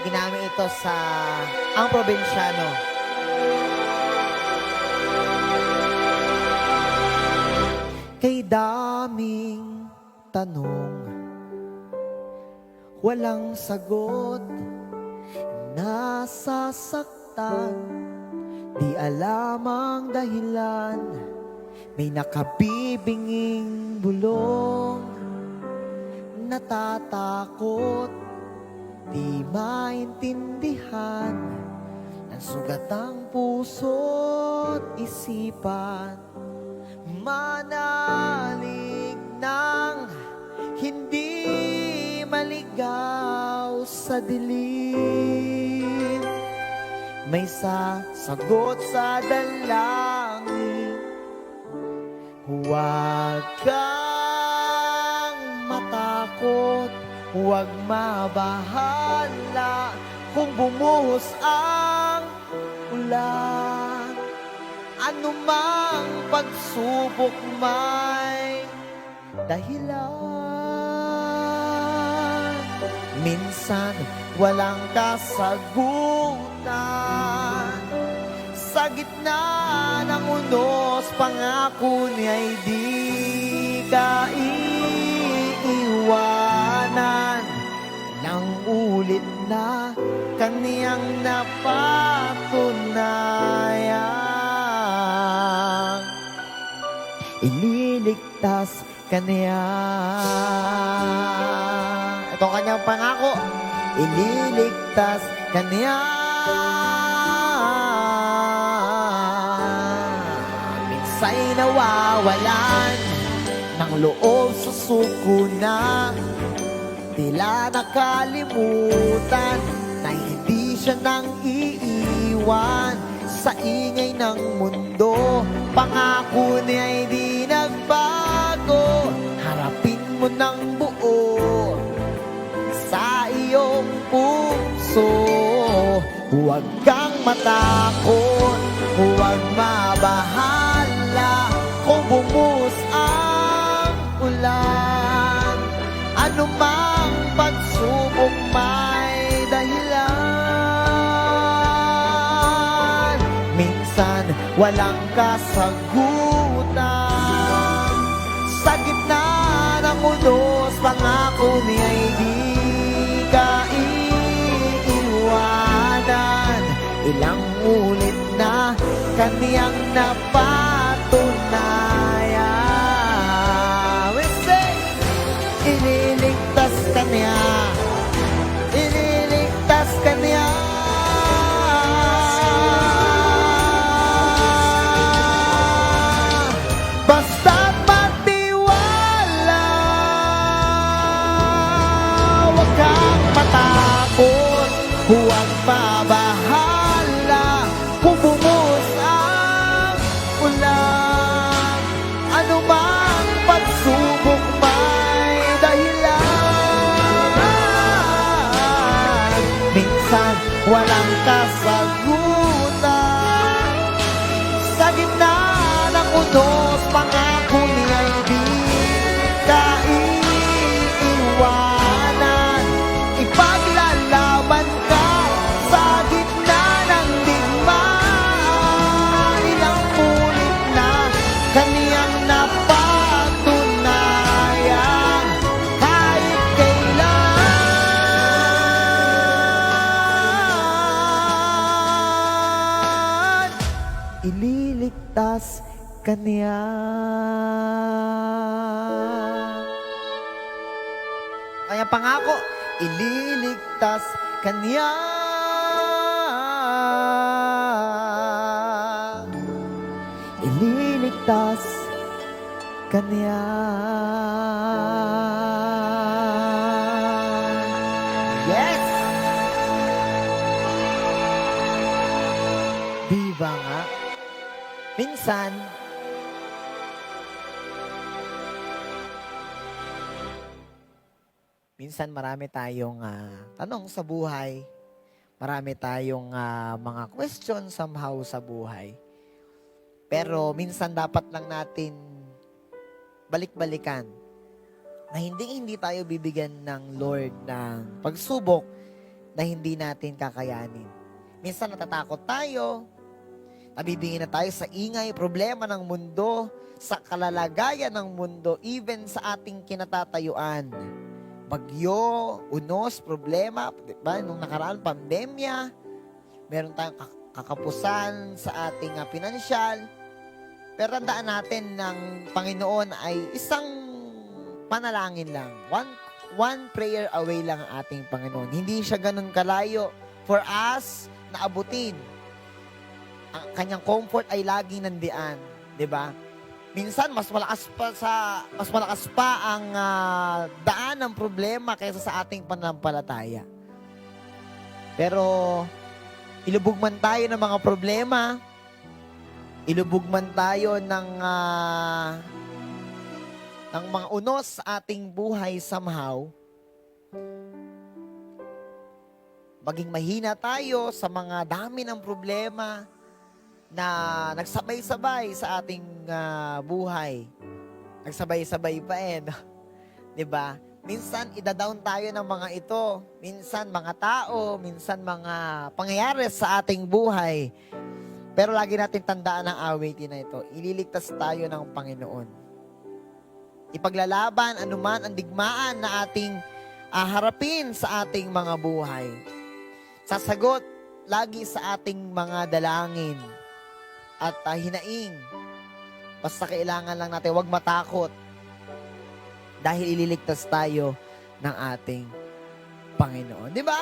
Ginamit ito sa ang probinsyano. Kay daming tanong, walang sagot, nasasaktan, di alam ang dahilan, may nakabibinging bulong, natatakot, di maintindihan, ang sugat ang puso't isipan, manalig ng hindi maligaw sa dilim. May sasagot sa dalangin, huwag kang matakot, huwag mabahala kung bumuhos ang ulan. Anumang pagsubok may dahilan. Minsan walang kasagutan, sa gitna ng unos pangako niya'y di ka iiwanan. Nang ulit na kaniyang napatunayan, ililigtas kaniya. Ito ang kanyang pangako, ililigtas kaniya. Minsa'y nawawalan ng loob sa suko na, tila nakalimutan na hindi siya nang iiwan sa ingay ng mundo. Pangako niya'y di nagbago, harapin mo ng buo sa iyong puso. Huwag kang matakot, huwag mabahala kung bumuhos ang ulan. Anumang pagsubok may dahilan. Minsan walang kasagutan, sa gitna ng unos pangako niya'y di ka iiwanan. Ilang ulit na kaniyang napatunayan. We say, ililigtas ka niya, ililigtas ka niya. Basta't magtiwala, huwag kang matakot, huwag mabahala kung bumuhos ang ulan. Anumang pagsubok may dahilan. Minsan walang kasagutan, sa gitna ng unos pangako niya'y di ka iiwanan. Ipaglalaban ka sa gitna ng digmaan. Ilang ulit na kaniyang napatunayan, kahit kailan ililigtas kaniya. Kaya pangako, ililigtas kaniya. Ililigtas kaniya. Yes! Diba nga? Minsan, marami tayong tanong sa buhay. Marami tayong mga question somehow sa buhay. Pero minsan dapat lang natin balik-balikan na hindi tayo bibigyan ng Lord ng pagsubok na hindi natin kakayanin. Minsan natatakot tayo, nabibingin na tayo sa ingay, problema ng mundo, sa kalalagayan ng mundo, even sa ating kinatatayuan. Bagyo, unos, problema, diba? Nung nakaraan, pandemya, meron tayong kakapusan sa ating pinansyal. Pero tandaan natin ng Panginoon ay isang panalangin lang. One prayer away lang ang ating Panginoon. Hindi siya ganun kalayo for us na abutin. Ang kanyang comfort ay laging nandiyan, 'di ba? Minsan mas malakas pa ang daan ng problema kaysa sa ating pananampalataya. Pero ilubog man tayo ng mga problema, ilubog man tayo ng mga unos sa ating buhay somehow, maging mahina tayo sa mga dami ng problema na nagsabay-sabay sa ating buhay. Nagsabay-sabay pa no? 'Di ba? Minsan ida-down tayo ng mga ito, minsan mga tao, minsan mga pangyayari sa ating buhay. Pero lagi natin tandaan ang awitin na ito. Ililigtas tayo ng Panginoon. Ipaglalaban anuman ang digmaan na ating harapin sa ating mga buhay. Sasagot lagi sa ating mga dalangin at hinaing. Basta kailangan lang natin huwag matakot dahil ililigtas tayo ng ating Panginoon. Di ba?